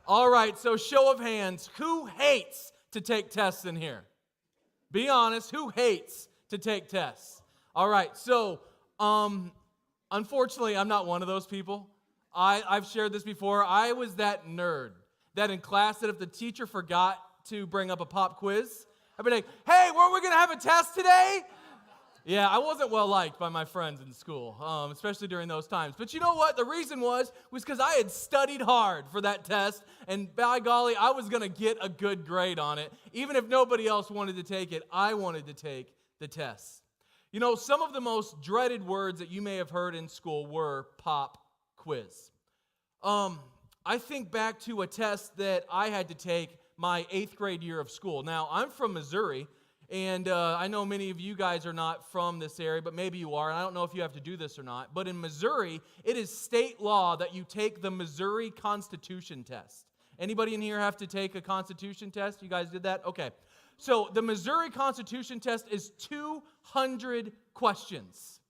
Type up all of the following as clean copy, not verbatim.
All right, so show of hands. Who hates to take tests in here? Be honest, who hates to take tests? All right, so unfortunately, I'm not one of those people. I've shared this before. I was that nerd that in class that if the teacher forgot to bring up a pop quiz, I'd be like, hey, weren't we going to have a test today? Yeah, I wasn't well liked by my friends in school, especially during those times. But you know what? The reason was because I had studied hard for that test, and by golly, I was going to get a good grade on it. Even if nobody else wanted to take it, I wanted to take the test. You know, some of the most dreaded words that you may have heard in school were pop quiz. I think back to a test that I had to take my 8th grade year of school. Now, I'm from Missouri, and I know many of you guys are not from this area, but maybe you are, and I don't know if you have to do this or not. But in Missouri, it is state law that you take the Missouri Constitution test. Anybody in here have to take a Constitution test? You guys did that? Okay. So the Missouri Constitution test is 200 questions.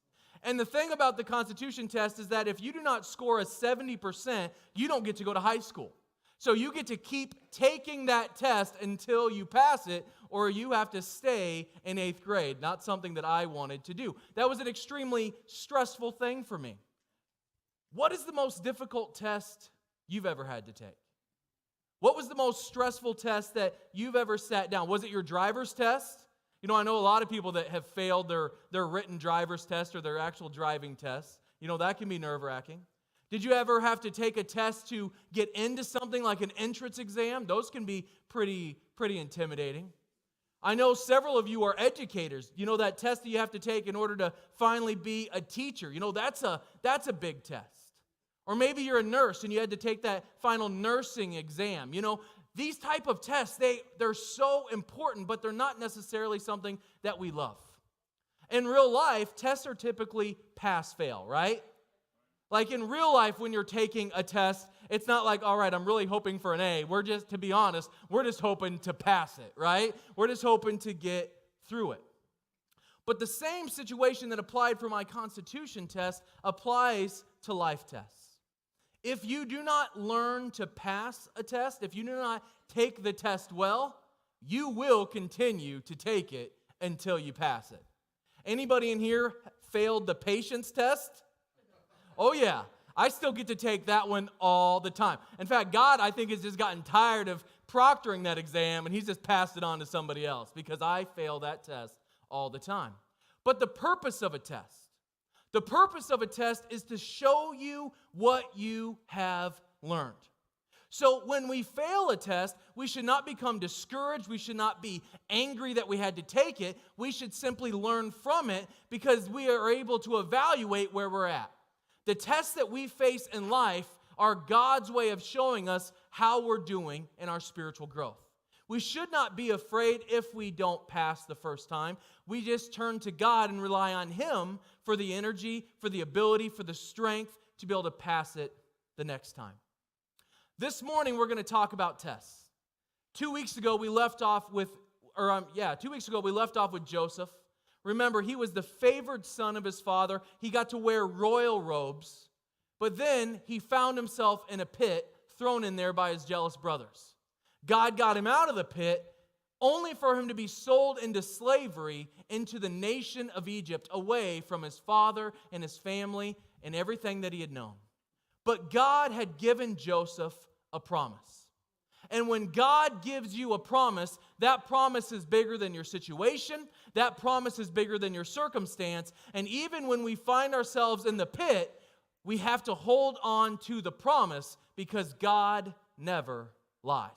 And the thing about the Constitution test is that if you do not score a 70%, you don't get to go to high school. So you get to keep taking that test until you pass it, or you have to stay in 8th grade. Not something that I wanted to do. That was an extremely stressful thing for me. What is the most difficult test you've ever had to take? What was the most stressful test that you've ever sat down? Was it your driver's test? You know, I know a lot of people that have failed their written driver's test or their actual driving test. You know, that can be nerve-wracking. Did you ever have to take a test to get into something like an entrance exam? Those can be pretty intimidating. I know several of you are educators. You know that test that you have to take in order to finally be a teacher. You know, that's a big test. Or maybe you're a nurse and you had to take that final nursing exam. You know, these type of tests, they're so important, but they're not necessarily something that we love. In real life, tests are typically pass-fail, right? Like in real life, when you're taking a test, it's not like, all right, I'm really hoping for an A. To be honest, we're just hoping to pass it, right? We're just hoping to get through it. But the same situation that applied for my Constitution test applies to life tests. If you do not learn to pass a test, if you do not take the test well, you will continue to take it until you pass it. Anybody in here failed the patience test? Oh yeah, I still get to take that one all the time. In fact, God, I think, has just gotten tired of proctoring that exam, and He's just passed it on to somebody else because I fail that test all the time. But the purpose of a test is to show you what you have learned. So when we fail a test, we should not become discouraged. We should not be angry that we had to take it. We should simply learn from it because we are able to evaluate where we're at. The tests that we face in life are God's way of showing us how we're doing in our spiritual growth. We should not be afraid if we don't pass the first time. We just turn to God and rely on Him for the energy, for the ability, for the strength to be able to pass it the next time. This morning we're going to talk about tests. 2 weeks ago we left off with Joseph. Remember, he was the favored son of his father. He got to wear royal robes. But then he found himself in a pit, thrown in there by his jealous brothers. God got him out of the pit, only for him to be sold into slavery into the nation of Egypt, away from his father and his family and everything that he had known. But God had given Joseph a promise. And when God gives you a promise, that promise is bigger than your situation. That promise is bigger than your circumstance. And even when we find ourselves in the pit, we have to hold on to the promise because God never lies.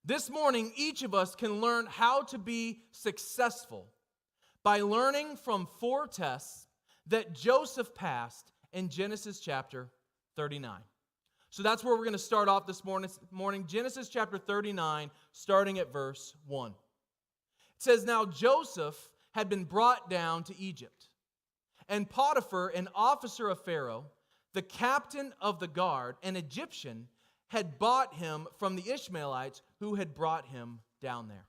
This morning, each of us can learn how to be successful by learning from 4 tests that Joseph passed in Genesis chapter 39. So that's where we're going to start off this morning. Genesis chapter 39, starting at verse 1. It says, "Now Joseph had been brought down to Egypt, and Potiphar, an officer of Pharaoh, the captain of the guard, an Egyptian, had bought him from the Ishmaelites who had brought him down there."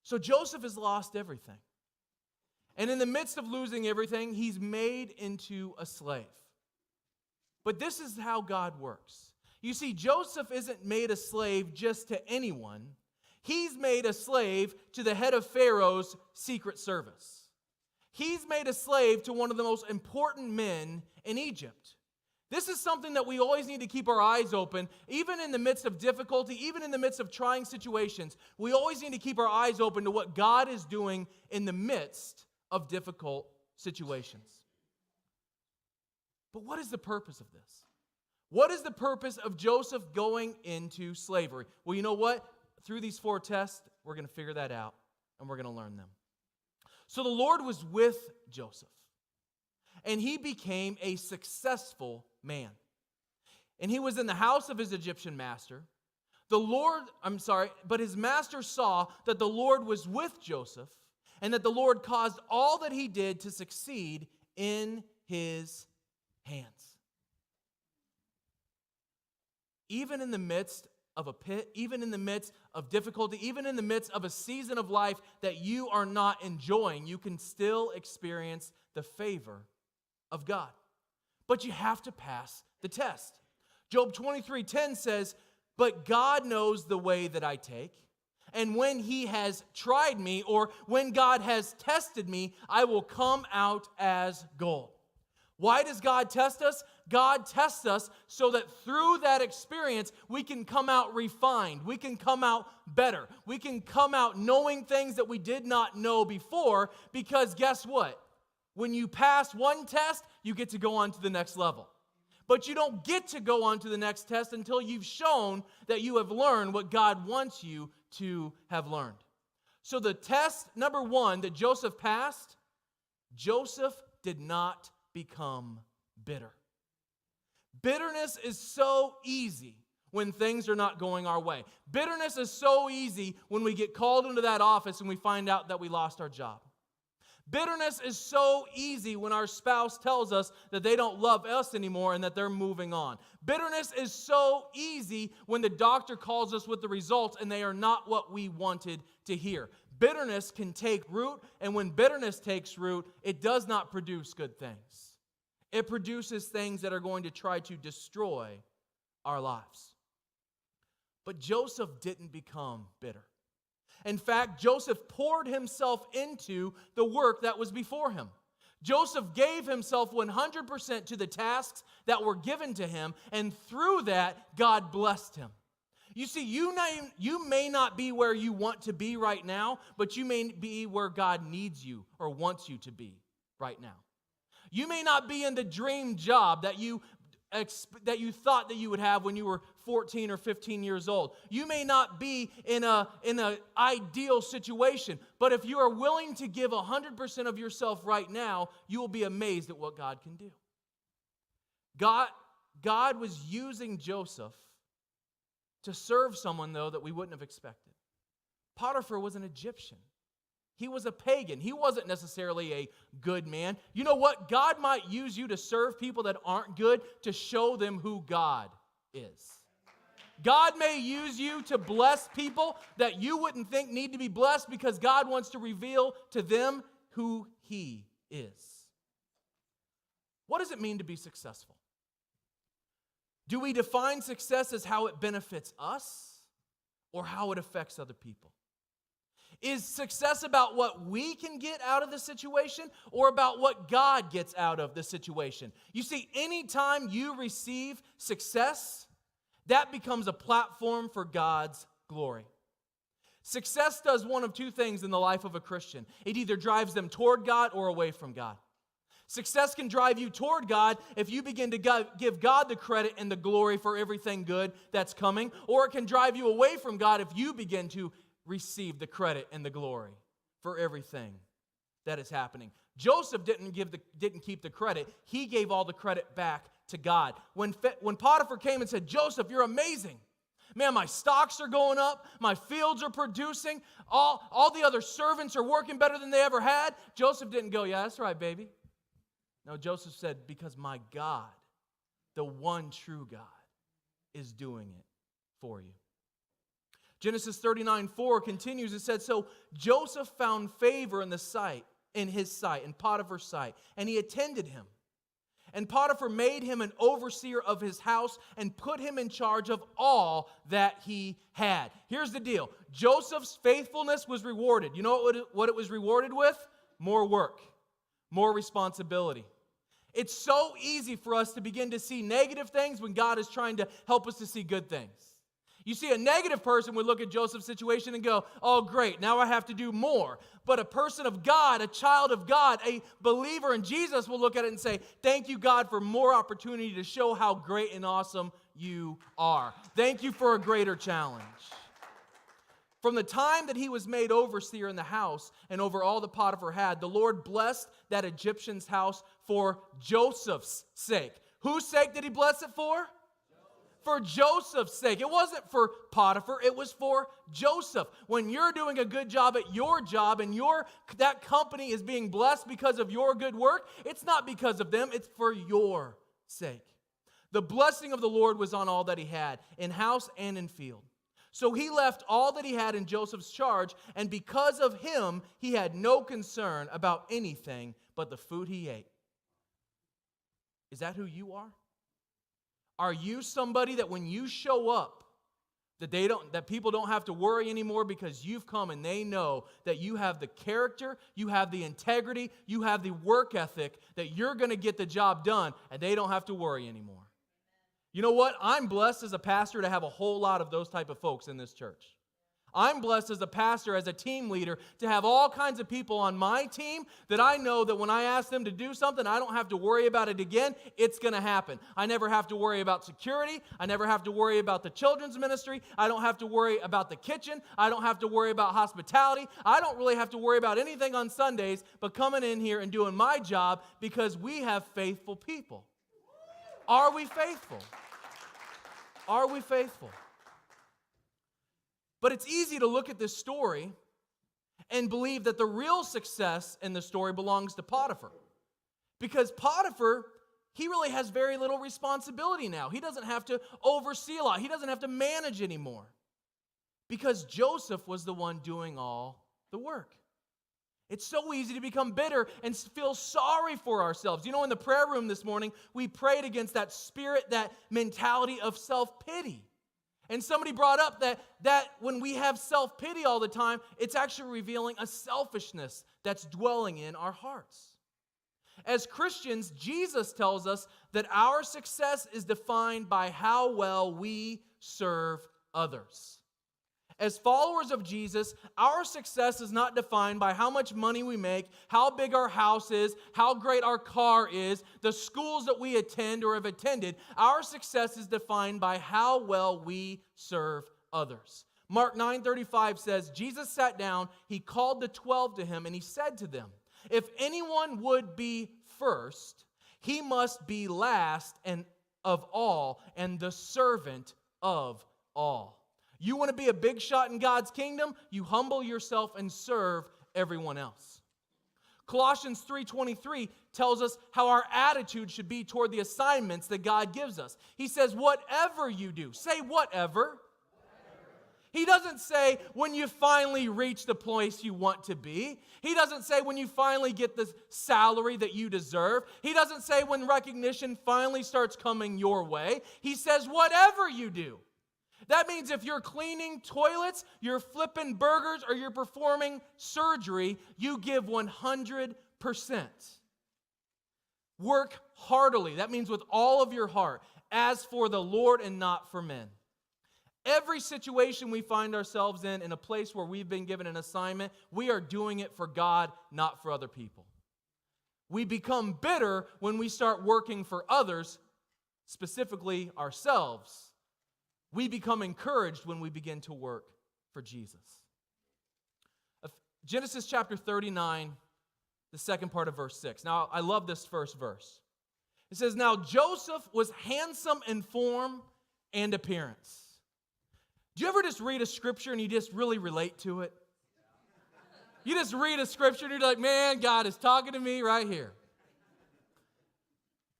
So Joseph has lost everything. And in the midst of losing everything, he's made into a slave. But this is how God works. You see, Joseph isn't made a slave just to anyone. He's made a slave to the head of Pharaoh's secret service. He's made a slave to one of the most important men in Egypt. This is something that we always need to keep our eyes open, even in the midst of difficulty, even in the midst of trying situations. We always need to keep our eyes open to what God is doing in the midst of difficult situations. But what is the purpose of this? What is the purpose of Joseph going into slavery? Well, you know what? Through these 4 tests, we're going to figure that out, and we're going to learn them. So the Lord was with Joseph, and he became a successful man. And he was in the house of his Egyptian master. But his master saw that the Lord was with Joseph, and that the Lord caused all that he did to succeed in his hands. Even in the midst of a pit, even in the midst of difficulty, even in the midst of a season of life that you are not enjoying, you can still experience the favor of God. But you have to pass the test. Job 23:10 says, "But God knows the way that I take, and when he has tried me, or when God has tested me, I will come out as gold." Why does God test us? God tests us so that through that experience, we can come out refined. We can come out better. We can come out knowing things that we did not know before, because guess what? When you pass one test, you get to go on to the next level. But you don't get to go on to the next test until you've shown that you have learned what God wants you to have learned. So the test number 1 that Joseph passed, Joseph did not become bitter. Bitterness is so easy when things are not going our way. Bitterness is so easy when we get called into that office and we find out that we lost our job. Bitterness is so easy when our spouse tells us that they don't love us anymore and that they're moving on. Bitterness is so easy when the doctor calls us with the results and they are not what we wanted to hear. Bitterness can take root, and when bitterness takes root, it does not produce good things. It produces things that are going to try to destroy our lives. But Joseph didn't become bitter. In fact, Joseph poured himself into the work that was before him. Joseph gave himself 100% to the tasks that were given to him, and through that, God blessed him. You see, you may not be where you want to be right now, but you may be where God needs you or wants you to be right now. You may not be in the dream job that you thought that you would have when you were 14 or 15 years old. You may not be in an ideal situation, but if you are willing to give 100% of yourself right now, you will be amazed at what God can do. God was using Joseph to serve someone, though, that we wouldn't have expected. Potiphar was an Egyptian. He was a pagan. He wasn't necessarily a good man. You know what? God might use you to serve people that aren't good to show them who God is. God may use you to bless people that you wouldn't think need to be blessed, because God wants to reveal to them who He is. What does it mean to be successful? Do we define success as how it benefits us or how it affects other people? Is success about what we can get out of the situation or about what God gets out of the situation? You see, anytime you receive success, that becomes a platform for God's glory. Success does one of two things in the life of a Christian. It either drives them toward God or away from God. Success can drive you toward God if you begin to give God the credit and the glory for everything good that's coming, or it can drive you away from God if you begin to receive the credit and the glory for everything that is happening. Joseph didn't keep the credit. He gave all the credit back to God. When Potiphar came and said, "Joseph, you're amazing. Man, my stocks are going up. My fields are producing. All the other servants are working better than they ever had." Joseph didn't go, "Yeah, that's right, baby." No, Joseph said, "Because my God, the one true God, is doing it for you." Genesis 39:4 continues. It said, "So Joseph found favor in his sight, in Potiphar's sight, and he attended him. And Potiphar made him an overseer of his house and put him in charge of all that he had. Here's the deal. Joseph's faithfulness was rewarded. You know what it was rewarded with? More work, more responsibility. It's so easy for us to begin to see negative things when God is trying to help us to see good things. You see, a negative person would look at Joseph's situation and go, oh, great, now I have to do more. But a person of God, a child of God, a believer in Jesus will look at it and say, thank you, God, for more opportunity to show how great and awesome you are. Thank you for a greater challenge. From the time that he was made overseer in the house and over all that Potiphar had, the Lord blessed that Egyptian's house for Joseph's sake. Whose sake did he bless it for? For Joseph's sake. It wasn't for Potiphar, it was for Joseph. When you're doing a good job at your job and that company is being blessed because of your good work, it's not because of them, it's for your sake. The blessing of the Lord was on all that he had, in house and in field. So he left all that he had in Joseph's charge, and because of him, he had no concern about anything but the food he ate. Is that who you are? Are you somebody that when you show up, that people don't have to worry anymore because you've come and they know that you have the character, you have the integrity, you have the work ethic, that you're going to get the job done and they don't have to worry anymore? You know what? I'm blessed as a pastor to have a whole lot of those type of folks in this church. I'm blessed as a pastor, as a team leader, to have all kinds of people on my team that I know that when I ask them to do something, I don't have to worry about it again. It's going to happen. I never have to worry about security. I never have to worry about the children's ministry. I don't have to worry about the kitchen. I don't have to worry about hospitality. I don't really have to worry about anything on Sundays but coming in here and doing my job because we have faithful people. Are we faithful? Are we faithful? But it's easy to look at this story and believe that the real success in the story belongs to Potiphar. Because Potiphar, he really has very little responsibility now. He doesn't have to oversee a lot. He doesn't have to manage anymore. Because Joseph was the one doing all the work. It's so easy to become bitter and feel sorry for ourselves. You know, in the prayer room this morning, we prayed against that spirit, that mentality of self-pity. And somebody brought up that when we have self-pity all the time, it's actually revealing a selfishness that's dwelling in our hearts. As Christians, Jesus tells us that our success is defined by how well we serve others. As followers of Jesus, our success is not defined by how much money we make, how big our house is, how great our car is, the schools that we attend or have attended. Our success is defined by how well we serve others. Mark 9:35 says, Jesus sat down, he called the 12 to him, and he said to them, if anyone would be first, he must be last and of all, and the servant of all. You want to be a big shot in God's kingdom? You humble yourself and serve everyone else. Colossians 3:23 tells us how our attitude should be toward the assignments that God gives us. He says, whatever you do, say whatever. He doesn't say when you finally reach the place you want to be. He doesn't say when you finally get the salary that you deserve. He doesn't say when recognition finally starts coming your way. He says whatever you do. That means if you're cleaning toilets, you're flipping burgers, or you're performing surgery, you give 100%. Work heartily. That means with all of your heart, as for the Lord and not for men. Every situation we find ourselves in a place where we've been given an assignment, we are doing it for God, not for other people. We become bitter when we start working for others, specifically ourselves. We become encouraged when we begin to work for Jesus. Genesis chapter 39, the second part of verse 6. Now, I love this first verse. It says, now Joseph was handsome in form and appearance. Do you ever just read a scripture and you just really relate to it? You just read a scripture and you're like, man, God is talking to me right here.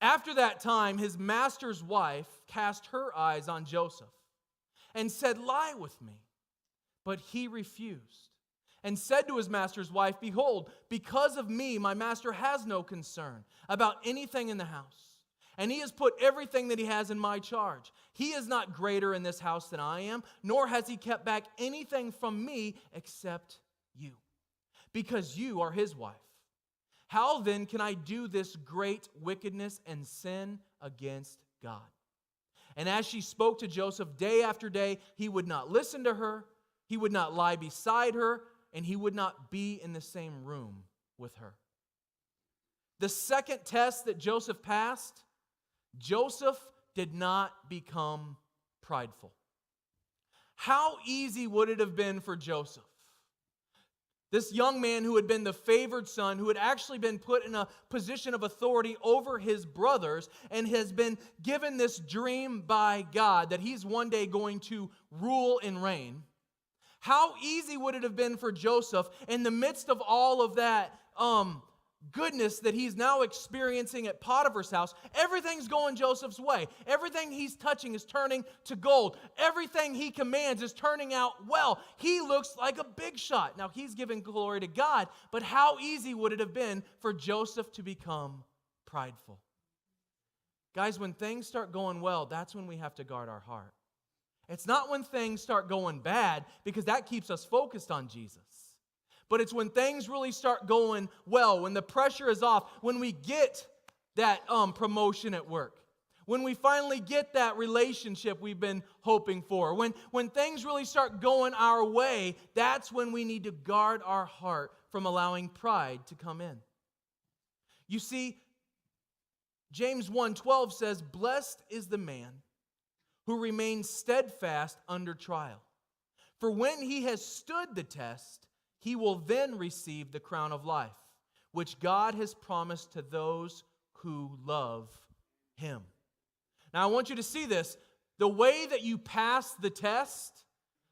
After that time, his master's wife cast her eyes on Joseph and said, lie with me. But he refused and said to his master's wife, behold, because of me, my master has no concern about anything in the house. and he has put everything that he has in my charge. He is not greater in this house than I am, nor has he kept back anything from me except you, because you are his wife. How then can I do this great wickedness and sin against God?" And as she spoke to Joseph day after day, he would not listen to her, he would not lie beside her, and he would not be in the same room with her. The second test that Joseph passed, Joseph did not become prideful. How easy would it have been for Joseph? This young man who had been the favored son, who had actually been put in a position of authority over his brothers and has been given this dream by God that he's one day going to rule and reign. How easy would it have been for Joseph in the midst of all of that goodness that he's now experiencing at Potiphar's house? Everything's going Joseph's way. Everything he's touching is turning to gold. Everything he commands is turning out well. He looks like a big shot. Now, he's giving glory to God, but how easy would it have been for Joseph to become prideful? Guys, when things start going well, that's when we have to guard our heart. It's not when things start going bad, because that keeps us focused on Jesus. But it's when things really start going well, when the pressure is off, when we get that promotion at work, when we finally get that relationship we've been hoping for, when things really start going our way, that's when we need to guard our heart from allowing pride to come in. You see, James 1:12 says, "Blessed is the man who remains steadfast under trial. For when he has stood the test, he will then receive the crown of life, which God has promised to those who love him." Now, I want you to see this. The way that you pass the test,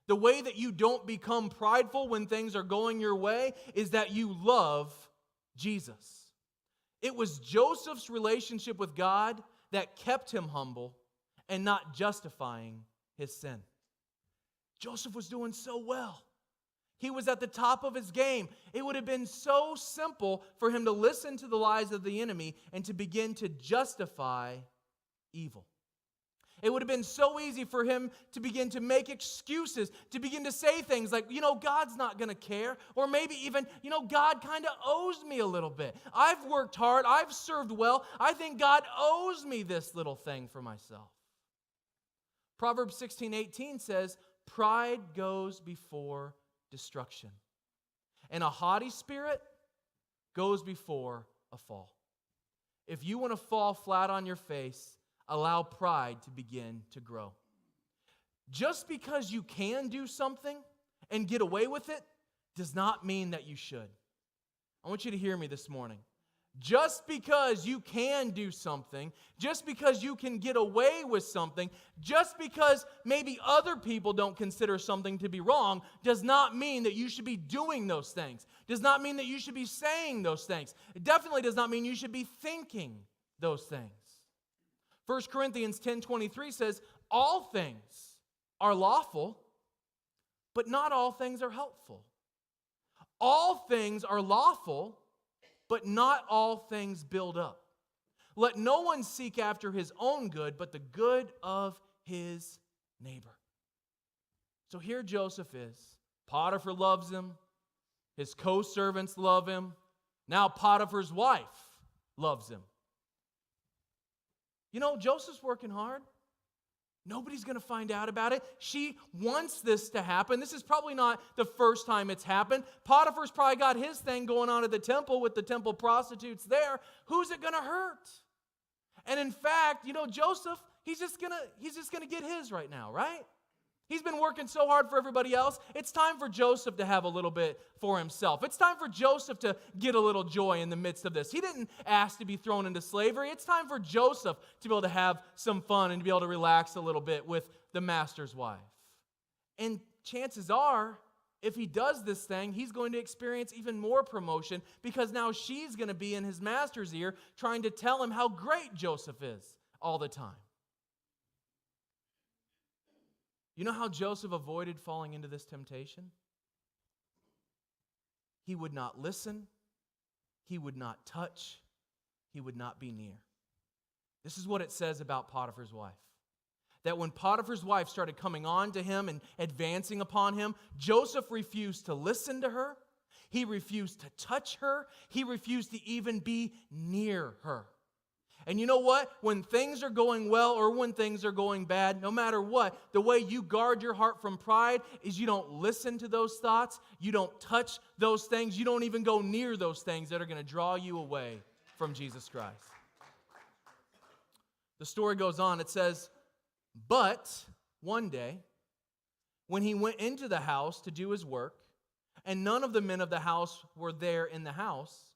the way that you don't become prideful when things are going your way, is that you love Jesus. It was Joseph's relationship with God that kept him humble and not justifying his sin. Joseph was doing so well. He was at the top of his game. It would have been so simple for him to listen to the lies of the enemy and to begin to justify evil. It would have been so easy for him to begin to make excuses, to begin to say things like, God's not going to care. Or maybe even, God kind of owes me a little bit. I've worked hard. I've served well. I think God owes me this little thing for myself. Proverbs 16:18 says, "Pride goes before destruction, and a haughty spirit goes before a fall." If you want to fall flat on your face, allow pride to begin to grow. Just because you can do something and get away with it does not mean that you should. I want you to hear me this morning. Just because you can do something, just because you can get away with something, just because maybe other people don't consider something to be wrong, does not mean that you should be doing those things. Does not mean that you should be saying those things. It definitely does not mean you should be thinking those things. 1 Corinthians 10:23 says, "All things are lawful, but not all things are helpful. All things are lawful, but not all things build up. Let no one seek after his own good, but the good of his neighbor." So here Joseph is. Potiphar loves him. His co-servants love him. Now Potiphar's wife loves him. Joseph's working hard. Nobody's going to find out about it. She wants this to happen. This is probably not the first time it's happened. Potiphar's probably got his thing going on at the temple with the temple prostitutes there. Who's it going to hurt? And in fact, Joseph, he's just going to get his right now, right? He's been working so hard for everybody else. It's time for Joseph to have a little bit for himself. It's time for Joseph to get a little joy in the midst of this. He didn't ask to be thrown into slavery. It's time for Joseph to be able to have some fun and to be able to relax a little bit with the master's wife. And chances are, if he does this thing, he's going to experience even more promotion, because now she's going to be in his master's ear trying to tell him how great Joseph is all the time. You know how Joseph avoided falling into this temptation? He would not listen. He would not touch. He would not be near. This is what it says about Potiphar's wife. That when Potiphar's wife started coming on to him and advancing upon him, Joseph refused to listen to her. He refused to touch her. He refused to even be near her. And you know what? When things are going well or when things are going bad, no matter what, the way you guard your heart from pride is you don't listen to those thoughts. You don't touch those things. You don't even go near those things that are going to draw you away from Jesus Christ. The story goes on. It says, but one day, when he went into the house to do his work, and none of the men of the house were there in the house,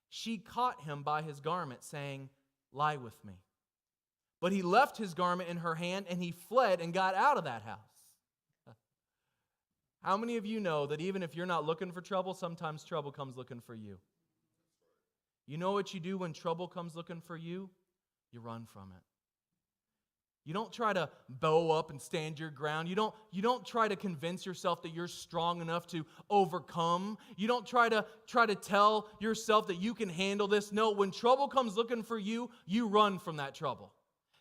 she caught him by his garment, saying, lie with me. But he left his garment in her hand, and he fled and got out of that house. How many of you know that even if you're not looking for trouble, sometimes trouble comes looking for you? You know what you do when trouble comes looking for you? You run from it. You don't try to bow up and stand your ground. You don't try to convince yourself that you're strong enough to overcome. You don't try to tell yourself that you can handle this. No, when trouble comes looking for you, you run from that trouble.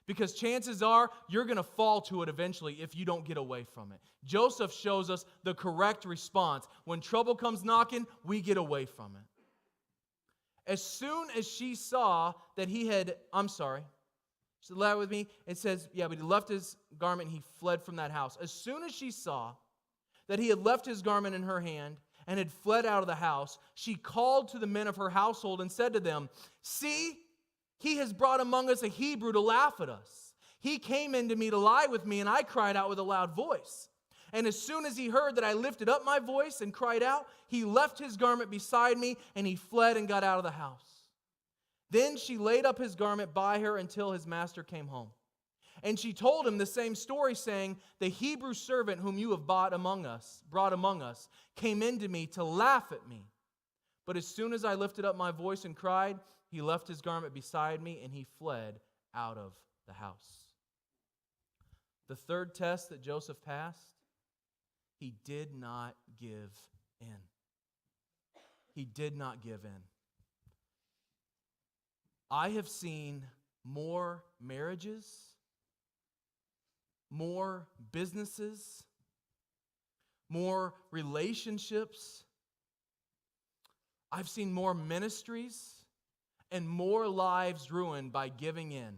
Because chances are you're going to fall to it eventually if you don't get away from it. Joseph shows us the correct response. When trouble comes knocking, we get away from it. As soon as she saw that he had, so loud with me. It says, but he left his garment and he fled from that house. As soon as she saw that he had left his garment in her hand and had fled out of the house, she called to the men of her household and said to them, see, he has brought among us a Hebrew to laugh at us. He came in to me to lie with me, and I cried out with a loud voice. And as soon as he heard that I lifted up my voice and cried out, he left his garment beside me, and he fled and got out of the house. Then she laid up his garment by her until his master came home. And she told him the same story, saying, the Hebrew servant whom you have brought among us, came in to me to laugh at me. But as soon as I lifted up my voice and cried, he left his garment beside me, and he fled out of the house. The third test that Joseph passed, he did not give in. He did not give in. I have seen more marriages, more businesses, more relationships. I've seen more ministries and more lives ruined by giving in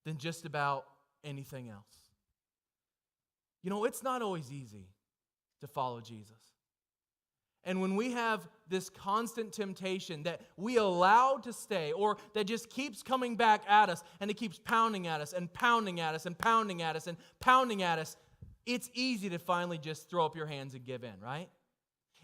than just about anything else. You know, it's not always easy to follow Jesus. And when we have this constant temptation that we allow to stay, or that just keeps coming back at us, and it keeps pounding at us and pounding at us and pounding at us and pounding at us, it's easy to finally just throw up your hands and give in, right?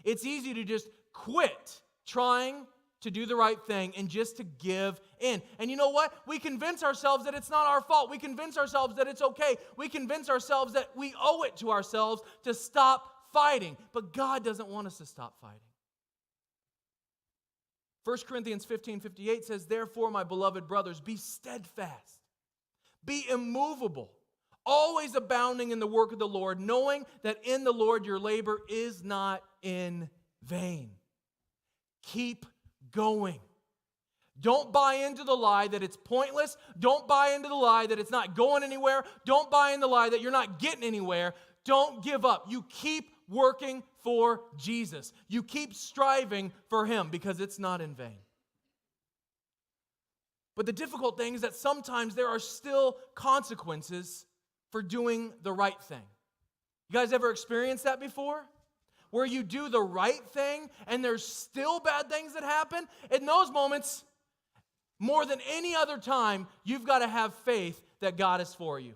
It's easy to just quit trying to do the right thing and just to give in. And you know what? We convince ourselves that it's not our fault. We convince ourselves that it's okay. We convince ourselves that we owe it to ourselves to stop fighting. But God doesn't want us to stop fighting. 1 Corinthians 15:58 says, therefore, my beloved brothers, be steadfast, be immovable, always abounding in the work of the Lord, knowing that in the Lord your labor is not in vain. Keep going. Don't buy into the lie that it's pointless. Don't buy into the lie that it's not going anywhere. Don't buy into the lie that you're not getting anywhere. Don't give up. You keep working for Jesus. You keep striving for Him because it's not in vain. But the difficult thing is that sometimes there are still consequences for doing the right thing. You guys ever experienced that before? Where you do the right thing and there's still bad things that happen? In those moments, more than any other time, you've got to have faith that God is for you.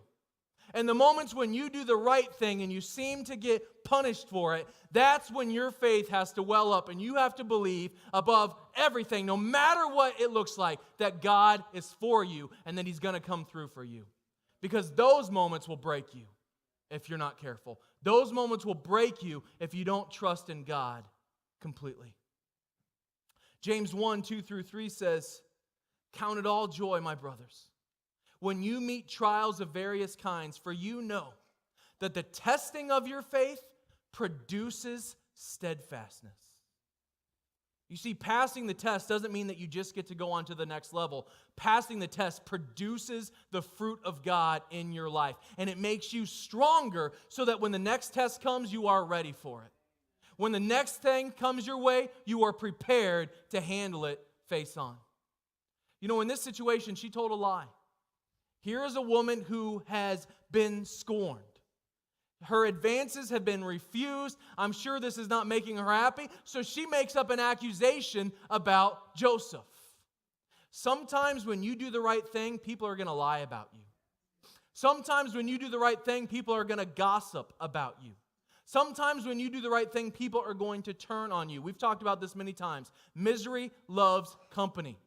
And the moments when you do the right thing and you seem to get punished for it, that's when your faith has to well up and you have to believe above everything, no matter what it looks like, that God is for you and that He's going to come through for you. Because those moments will break you if you're not careful. Those moments will break you if you don't trust in God completely. James 1:2-3 says, count it all joy, my brothers, when you meet trials of various kinds, for you know that the testing of your faith produces steadfastness. You see, passing the test doesn't mean that you just get to go on to the next level. Passing the test produces the fruit of God in your life, and it makes you stronger so that when the next test comes, you are ready for it. When the next thing comes your way, you are prepared to handle it face on. You know, in this situation, she told a lie. Here is a woman who has been scorned. Her advances have been refused. I'm sure this is not making her happy. So she makes up an accusation about Joseph. Sometimes when you do the right thing, people are going to lie about you. Sometimes when you do the right thing, people are going to gossip about you. Sometimes when you do the right thing, people are going to turn on you. We've talked about this many times. Misery loves company.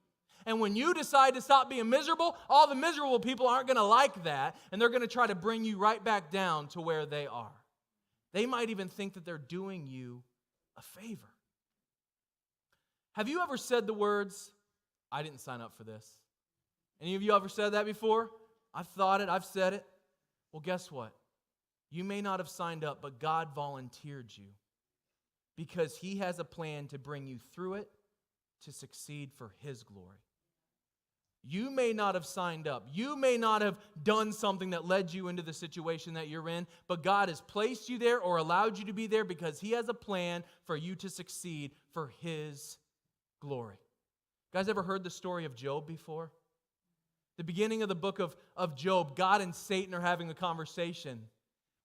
And when you decide to stop being miserable, all the miserable people aren't going to like that, and they're going to try to bring you right back down to where they are. They might even think that they're doing you a favor. Have you ever said the words, "I didn't sign up for this"? Any of you ever said that before? I've thought it, I've said it. Well, guess what? You may not have signed up, but God volunteered you because He has a plan to bring you through it to succeed for His glory. You may not have signed up. You may not have done something that led you into the situation that you're in, but God has placed you there or allowed you to be there because He has a plan for you to succeed for His glory. You guys ever heard the story of Job before? The beginning of the book of Job, God and Satan are having a conversation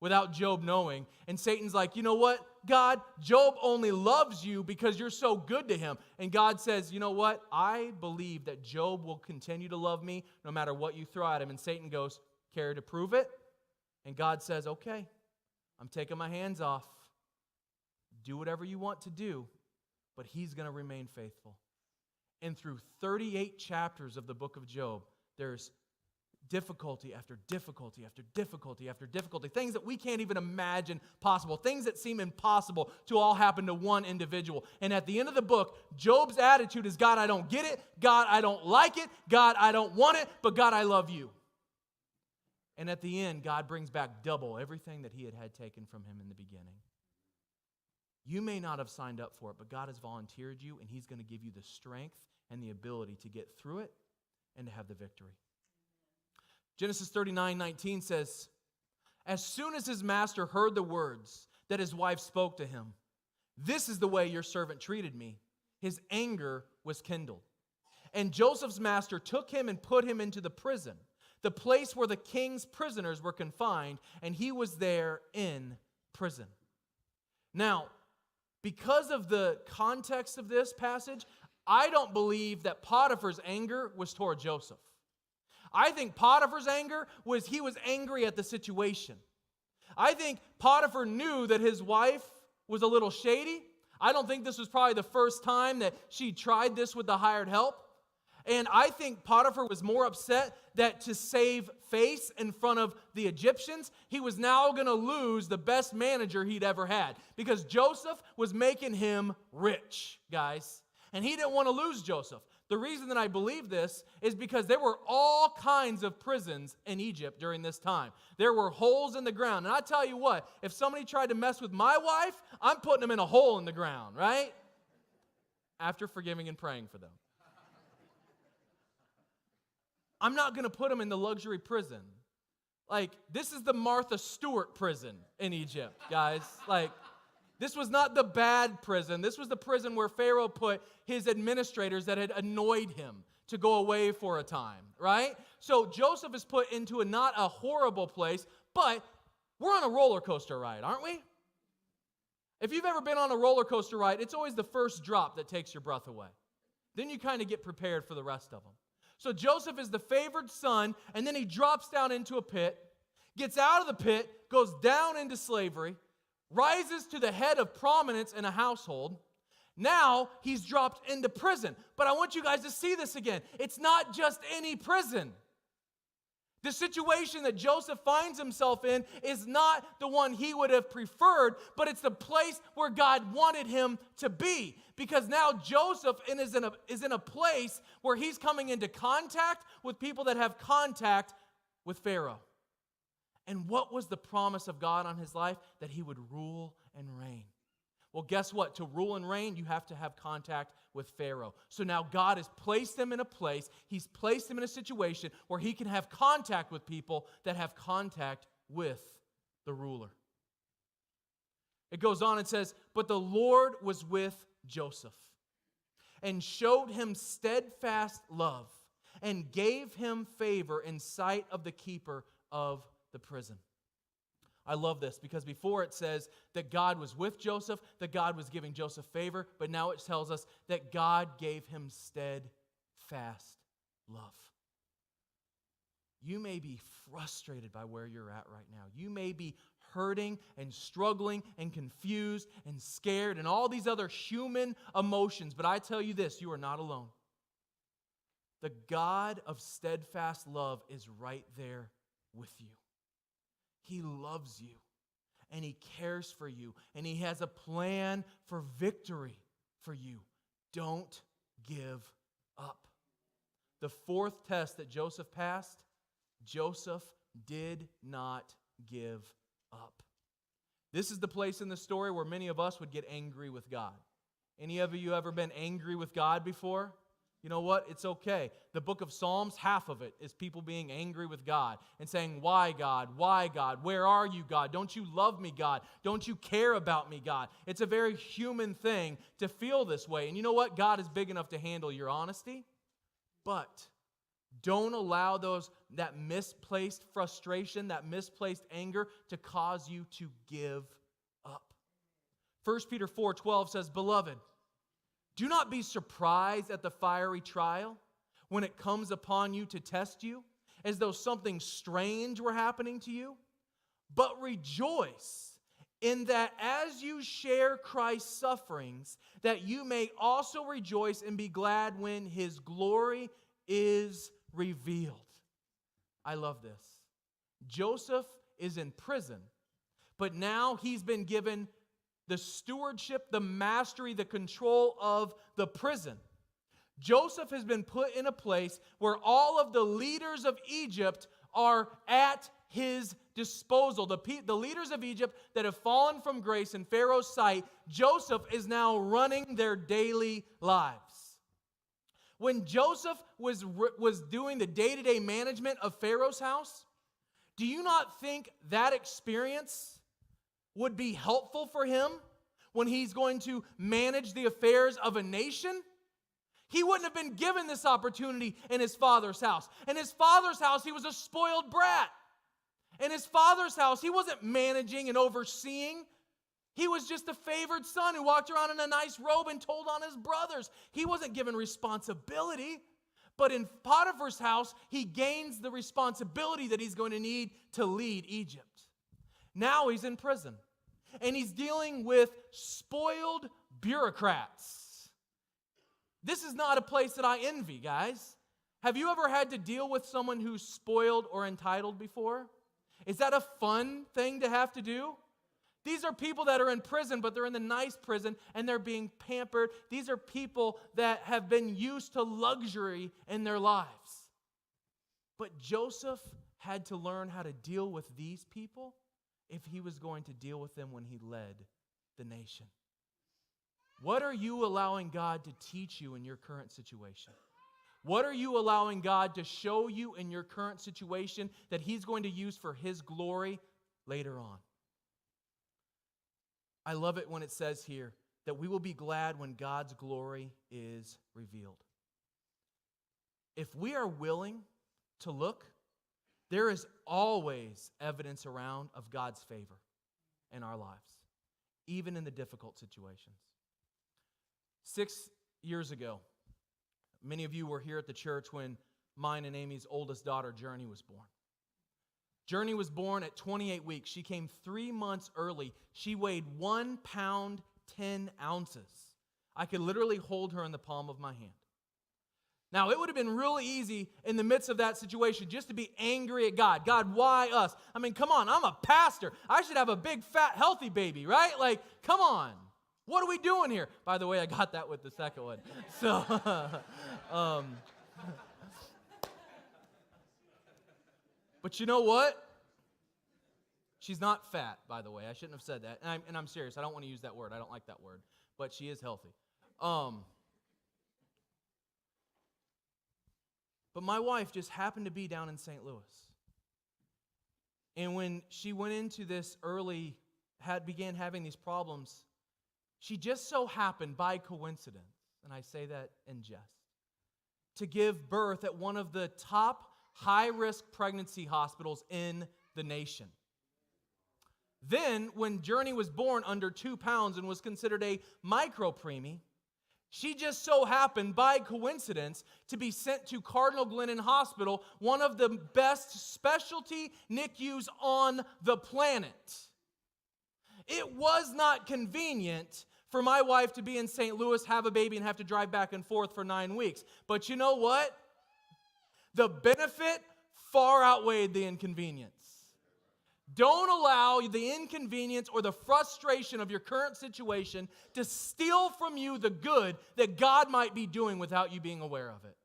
without Job knowing. And Satan's like, you know what, God, Job only loves you because you're so good to him. And God says, you know what, I believe that Job will continue to love me no matter what you throw at him. And Satan goes, care to prove it? And God says, okay, I'm taking my hands off. Do whatever you want to do, but he's going to remain faithful. And through 38 chapters of the book of Job, there's difficulty after difficulty after difficulty after difficulty, things that we can't even imagine possible, things that seem impossible to all happen to one individual. And at the end of the book, Job's attitude is, God, I don't get it. God, I don't like it. God, I don't want it. But God, I love you. And at the end, God brings back double everything that he had taken from him in the beginning. You may not have signed up for it, but God has volunteered you, and he's going to give you the strength and the ability to get through it and to have the victory. Genesis 39:19 says, as soon as his master heard the words that his wife spoke to him, this is the way your servant treated me, his anger was kindled. And Joseph's master took him and put him into the prison, the place where the king's prisoners were confined, and he was there in prison. Now, because of the context of this passage, I don't believe that Potiphar's anger was toward Joseph. I think Potiphar's anger was he was angry at the situation. I think Potiphar knew that his wife was a little shady. I don't think this was probably the first time that she tried this with the hired help. And I think Potiphar was more upset that to save face in front of the Egyptians, he was now going to lose the best manager he'd ever had. Because Joseph was making him rich, guys. And he didn't want to lose Joseph. The reason that I believe this is because there were all kinds of prisons in Egypt during this time. There were holes in the ground. And I tell you what, if somebody tried to mess with my wife, I'm putting them in a hole in the ground, right? After forgiving and praying for them. I'm not going to put them in the luxury prison. Like, this is the Martha Stewart prison in Egypt, guys. Like, this was not the bad prison. This was the prison where Pharaoh put his administrators that had annoyed him to go away for a time, right? So Joseph is put into not a horrible place, but we're on a roller coaster ride, aren't we? If you've ever been on a roller coaster ride, it's always the first drop that takes your breath away. Then you kind of get prepared for the rest of them. So Joseph is the favored son, and then he drops down into a pit, gets out of the pit, goes down into slavery, rises to the head of prominence in a household. Now he's dropped into prison. But I want you guys to see this again. It's not just any prison. The situation that Joseph finds himself in is not the one he would have preferred, but it's the place where God wanted him to be. Because now Joseph is in a place where he's coming into contact with people that have contact with Pharaoh. And what was the promise of God on his life? That he would rule and reign. Well, guess what? To rule and reign, you have to have contact with Pharaoh. So now God has placed him in a place, he's placed him in a situation where he can have contact with people that have contact with the ruler. It goes on and says, but the Lord was with Joseph and showed him steadfast love and gave him favor in sight of the keeper of the prison. I love this because before it says that God was with Joseph, that God was giving Joseph favor, but now it tells us that God gave him steadfast love. You may be frustrated by where you're at right now. You may be hurting and struggling and confused and scared and all these other human emotions, but I tell you this, you are not alone. The God of steadfast love is right there with you. He loves you, and He cares for you, and He has a plan for victory for you. Don't give up. The fourth test that Joseph passed, Joseph did not give up. This is the place in the story where many of us would get angry with God. Any of you ever been angry with God before? You know what? It's okay. The book of Psalms, half of it is people being angry with God and saying, why God? Why God? Where are you, God? Don't you love me, God? Don't you care about me, God? It's a very human thing to feel this way. And you know what? God is big enough to handle your honesty. But don't allow that misplaced frustration, that misplaced anger to cause you to give up. 1 Peter 4:12 says, Beloved, do not be surprised at the fiery trial when it comes upon you to test you, as though something strange were happening to you. But rejoice in that as you share Christ's sufferings, that you may also rejoice and be glad when His glory is revealed. I love this. Joseph is in prison, but now he's been given the stewardship, the mastery, the control of the prison. Joseph has been put in a place where all of the leaders of Egypt are at his disposal. The leaders of Egypt that have fallen from grace in Pharaoh's sight, Joseph is now running their daily lives. When Joseph was doing the day-to-day management of Pharaoh's house, do you not think that experience would be helpful for him when he's going to manage the affairs of a nation? He wouldn't have been given this opportunity in his father's house. In his father's house, he was a spoiled brat. In his father's house, he wasn't managing and overseeing. He was just a favored son who walked around in a nice robe and told on his brothers. He wasn't given responsibility. But in Potiphar's house, he gains the responsibility that he's going to need to lead Egypt. Now he's in prison, and he's dealing with spoiled bureaucrats. This is not a place that I envy, guys. Have you ever had to deal with someone who's spoiled or entitled before? Is that a fun thing to have to do? These are people that are in prison, but they're in the nice prison, and they're being pampered. These are people that have been used to luxury in their lives. But Joseph had to learn how to deal with these people if he was going to deal with them when he led the nation. What are you allowing God to teach you in your current situation? What are you allowing God to show you in your current situation that He's going to use for His glory later on? I love it when it says here that we will be glad when God's glory is revealed. If we are willing to look, there is always evidence around of God's favor in our lives, even in the difficult situations. 6 years ago, many of you were here at the church when mine and Amy's oldest daughter, Journey, was born. Journey was born at 28 weeks. She came 3 months early. She weighed 1 pound, 10 ounces. I could literally hold her in the palm of my hand. Now, it would have been really easy in the midst of that situation just to be angry at God. God, why us? I mean, come on, I'm a pastor. I should have a big, fat, healthy baby, right? Like, come on. What are we doing here? By the way, I got that with the second one. So, but you know what? She's not fat, by the way. I shouldn't have said that. And I'm serious. I don't want to use that word. I don't like that word. But she is healthy. But my wife just happened to be down in St. Louis. And when she went into this began having these problems, she just so happened by coincidence, and I say that in jest, to give birth at one of the top high-risk pregnancy hospitals in the nation. Then, when Journey was born under 2 pounds and was considered a micro-preemie, she just so happened, by coincidence, to be sent to Cardinal Glennon Hospital, one of the best specialty NICUs on the planet. It was not convenient for my wife to be in St. Louis, have a baby, and have to drive back and forth for 9 weeks. But you know what? The benefit far outweighed the inconvenience. Don't allow the inconvenience or the frustration of your current situation to steal from you the good that God might be doing without you being aware of it.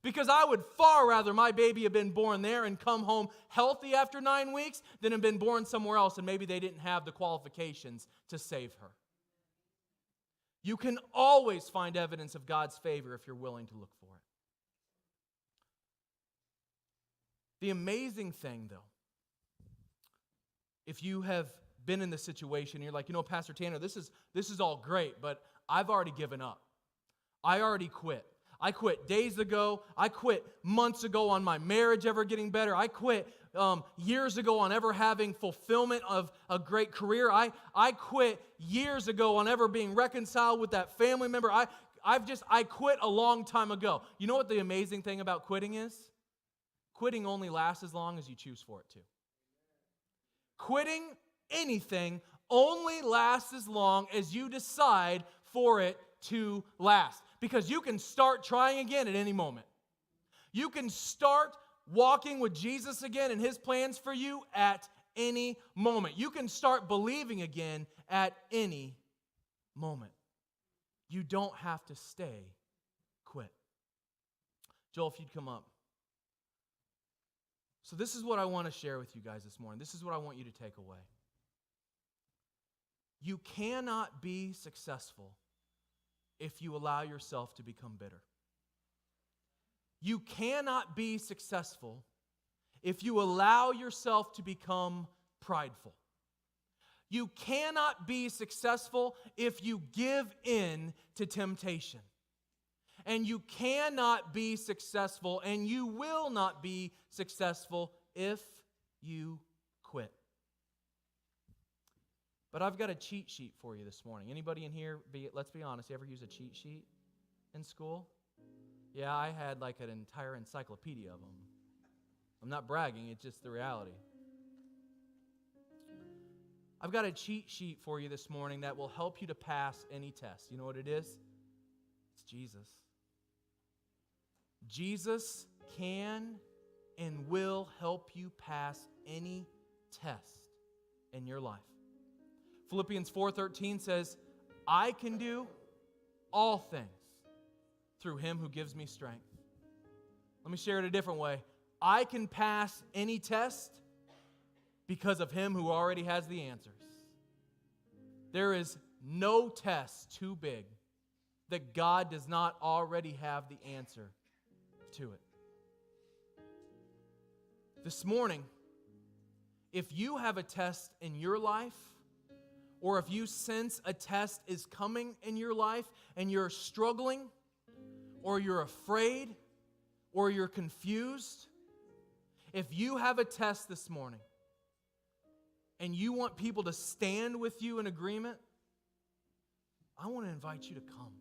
Because I would far rather my baby have been born there and come home healthy after 9 weeks than have been born somewhere else and maybe they didn't have the qualifications to save her. You can always find evidence of God's favor if you're willing to look for it. The amazing thing, though, if you have been in this situation, you're like, Pastor Tanner, this is all great, but I've already given up. I already quit. I quit days ago. I quit months ago on my marriage ever getting better. I quit years ago on ever having fulfillment of a great career. I quit years ago on ever being reconciled with that family member. I quit a long time ago. You know what the amazing thing about quitting is? Quitting only lasts as long as you choose for it to. Quitting anything only lasts as long as you decide for it to last. Because you can start trying again at any moment. You can start walking with Jesus again and His plans for you at any moment. You can start believing again at any moment. You don't have to stay quit. Joel, if you'd come up. So this is what I want to share with you guys this morning. This is what I want you to take away. You cannot be successful if you allow yourself to become bitter. You cannot be successful if you allow yourself to become prideful. You cannot be successful if you give in to temptation. And you cannot be successful, and you will not be successful if you quit. But I've got a cheat sheet for you this morning. Anybody in here, let's be honest, you ever use a cheat sheet in school? Yeah, I had like an entire encyclopedia of them. I'm not bragging, it's just the reality. I've got a cheat sheet for you this morning that will help you to pass any test. You know what it is? It's Jesus. Jesus can and will help you pass any test in your life. Philippians 4:13 says, I can do all things through Him who gives me strength. Let me share it a different way. I can pass any test because of Him who already has the answers. There is no test too big that God does not already have the answer to it. This morning, if you have a test in your life, or if you sense a test is coming in your life and you're struggling, or you're afraid, or you're confused, if you have a test this morning and you want people to stand with you in agreement, I want to invite you to come.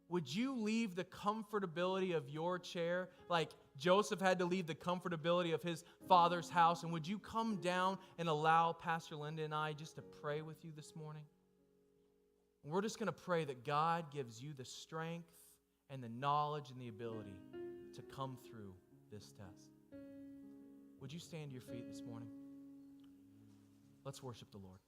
Would you leave the comfortability of your chair like Joseph had to leave the comfortability of his father's house? And would you come down and allow Pastor Linda and I just to pray with you this morning? And we're just going to pray that God gives you the strength and the knowledge and the ability to come through this test. Would you stand to your feet this morning? Let's worship the Lord.